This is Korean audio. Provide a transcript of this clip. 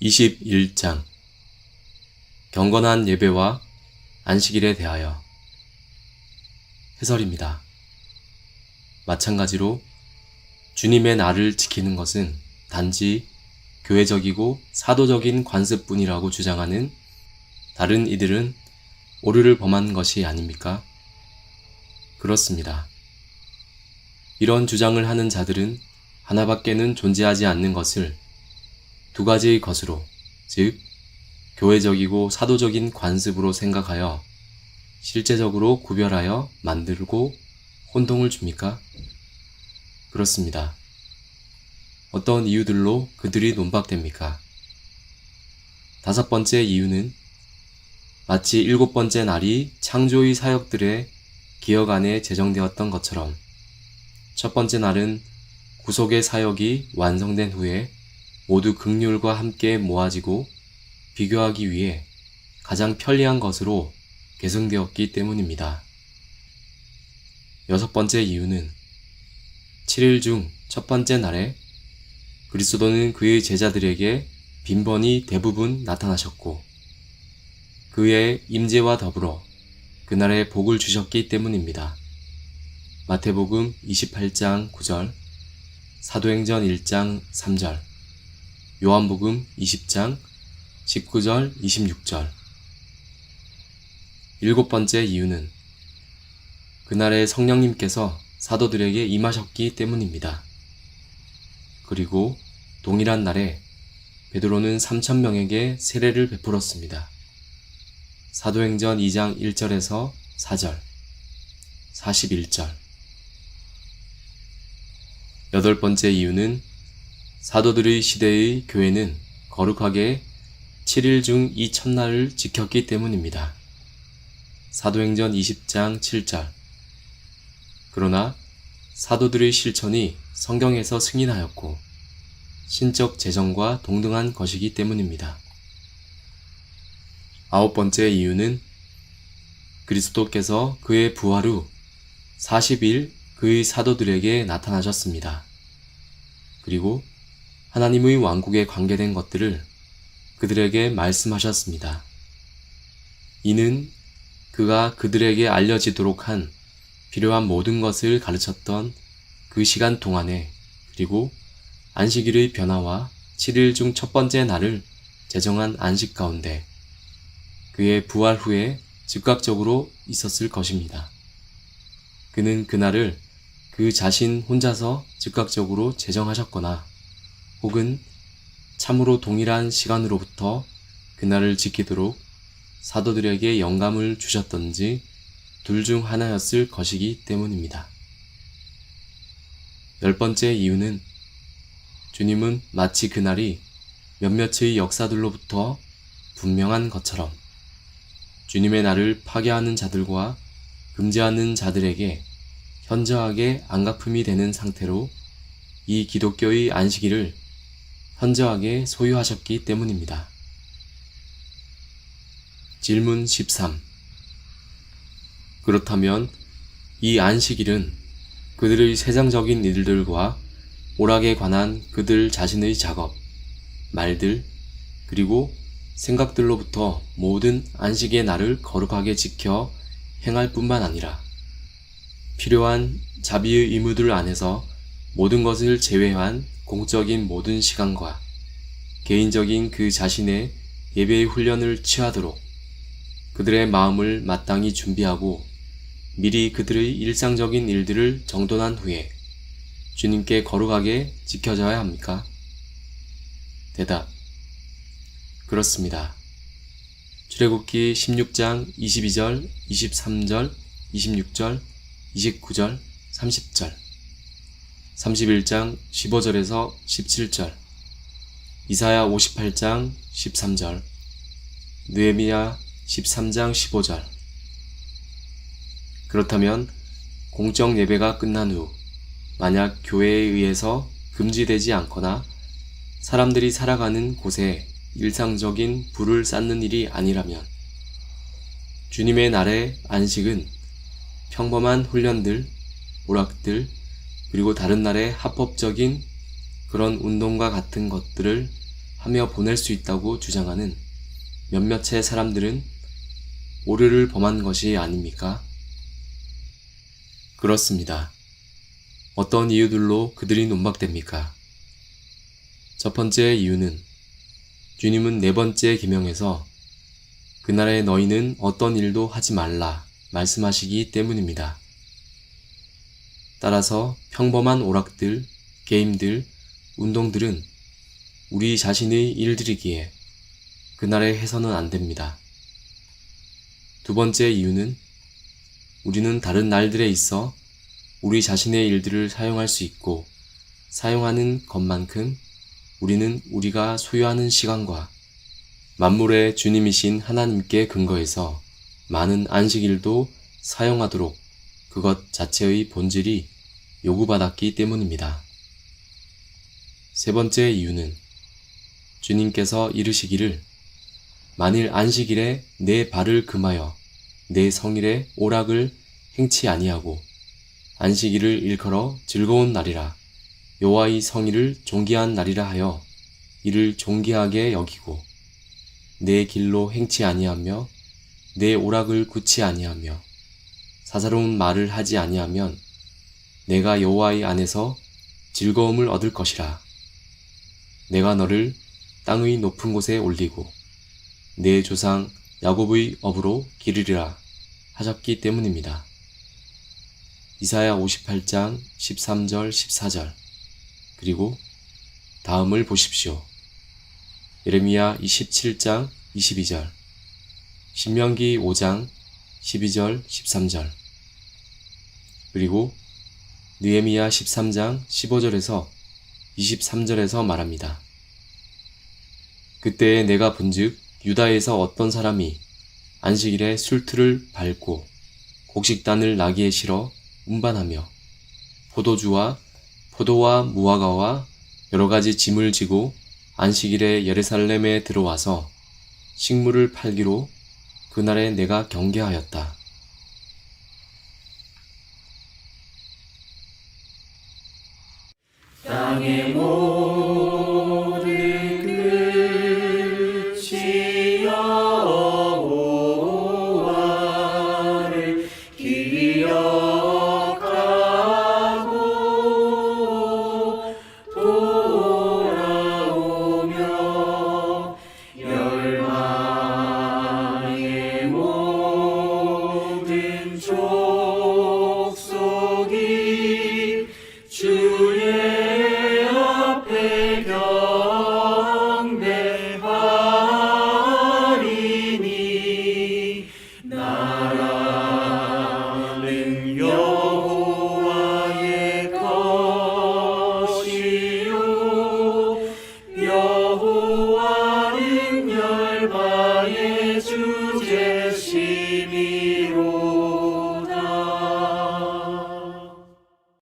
21장 경건한 예배와 안식일에 대하여 해설입니다. 마찬가지로 주님의 날을 지키는 것은 단지 교회적이고 사도적인 관습뿐이라고 주장하는 다른 이들은 오류를 범한 것이 아닙니까? 그렇습니다. 이런 주장을 하는 자들은 하나밖에는 존재하지 않는 것을 두 가지의 것으로, 즉 교회적이고 사도적인 관습으로 생각하여 실제적으로 구별하여 만들고 혼동을 줍니까? 그렇습니다. 어떤 이유들로 그들이 논박됩니까? 다섯 번째 이유는 마치 일곱 번째 날이 창조의 사역들의 기억 안에 제정되었던 것처럼 첫 번째 날은 구속의 사역이 완성된 후에 모두 긍휼과 함께 모아지고 비교하기 위해 가장 편리한 것으로 계승되었기 때문입니다. 여섯 번째 이유는 7일 중 첫 번째 날에 그리스도는 그의 제자들에게 빈번히 대부분 나타나셨고 그의 임재와 더불어 그날에 복을 주셨기 때문입니다. 마태복음 28장 9절, 사도행전 1장 3절, 요한복음 20장 19절 26절. 일곱 번째 이유는 그날에 성령님께서 사도들에게 임하셨기 때문입니다. 그리고 동일한 날에 베드로는 3,000명에게 세례를 베풀었습니다. 사도행전 2장 1절에서 4절, 41절. 여덟 번째 이유는 사도들의 시대의 교회는 거룩하게 7일 중 이 첫날을 지켰기 때문입니다. 사도행전 20장 7절. 그러나 사도들의 실천이 성경에서 승인하였고 신적 제정과 동등한 것이기 때문입니다. 아홉 번째 이유는 그리스도께서 그의 부활 후 40일 그의 사도들에게 나타나셨습니다. 그리고 하나님의 왕국에 관계된 것들을 그들에게 말씀하셨습니다. 이는 그가 그들에게 알려지도록 한 필요한 모든 것을 가르쳤던 그 시간 동안에 그리고 안식일의 변화와 7일 중 첫 번째 날을 제정한 안식 가운데 그의 부활 후에 즉각적으로 있었을 것입니다. 그는 그날을 그 자신 혼자서 즉각적으로 제정하셨거나 혹은 참으로 동일한 시간으로부터 그날을 지키도록 사도들에게 영감을 주셨던지 둘 중 하나였을 것이기 때문입니다. 열 번째 이유는 주님은 마치 그날이 몇몇의 역사들로부터 분명한 것처럼 주님의 날을 파괴하는 자들과 금지하는 자들에게 현저하게 안가품이 되는 상태로 이 기독교의 안식일을 현저하게 소유하셨기 때문입니다. 질문 13. 그렇다면 이 안식일은 그들의 세상적인 일들과 오락에 관한 그들 자신의 작업, 말들, 그리고 생각들로부터 모든 안식의 날을 거룩하게 지켜 행할 뿐만 아니라 필요한 자비의 의무들 안에서 모든 것을 제외한 공적인 모든 시간과 개인적인 그 자신의 예배의 훈련을 취하도록 그들의 마음을 마땅히 준비하고 미리 그들의 일상적인 일들을 정돈한 후에 주님께 거룩하게 지켜져야 합니까? 대답. 그렇습니다. 출애굽기 16장 22절, 23절, 26절, 29절, 30절, 31장 15절에서 17절, 이사야 58장 13절, 느헤미야 13장 15절. 그렇다면 공적 예배가 끝난 후 만약 교회에 의해서 금지되지 않거나 사람들이 살아가는 곳에 일상적인 불을 쌓는 일이 아니라면 주님의 날의 안식은 평범한 훈련들, 오락들, 그리고 다른 날의 합법적인 그런 운동과 같은 것들을 하며 보낼 수 있다고 주장하는 몇몇의 사람들은 오류를 범한 것이 아닙니까? 그렇습니다. 어떤 이유들로 그들이 논박됩니까? 첫 번째 이유는 주님은 네 번째 계명에서 그날에 너희는 어떤 일도 하지 말라 말씀하시기 때문입니다. 따라서 평범한 오락들, 게임들, 운동들은 우리 자신의 일들이기에 그날에 해서는 안 됩니다. 두 번째 이유는 우리는 다른 날들에 있어 우리 자신의 일들을 사용할 수 있고 사용하는 것만큼 우리는 우리가 소유하는 시간과 만물의 주님이신 하나님께 근거해서 많은 안식일도 사용하도록 그것 자체의 본질이 요구받았기 때문입니다. 세 번째 이유는 주님께서 이르시기를 만일 안식일에 내 발을 금하여 내 성일에 오락을 행치 아니하고 안식일을 일컬어 즐거운 날이라 여호와의 성일을 존귀한 날이라 하여 이를 존귀하게 여기고 내 길로 행치 아니하며 내 오락을 굳지 아니하며 사사로운 말을 하지 아니하면 내가 여호와의 안에서 즐거움을 얻을 것이라. 내가 너를 땅의 높은 곳에 올리고 내 조상 야곱의 업으로 기르리라 하셨기 때문입니다. 이사야 58장 13절 14절 그리고 다음을 보십시오. 예레미야 27장 22절 신명기 5장 12절 13절 그리고 느헤미야 13장 15절에서 23절에서 말합니다. 그때에 내가 본즉 유다에서 어떤 사람이 안식일에 술틀을 밟고 곡식단을 나귀에 실어 운반하며 포도주와 포도와 무화과와 여러 가지 짐을 지고 안식일에 예루살렘에 들어와서 식물을 팔기로 그날에 내가 경계하였다. 땅의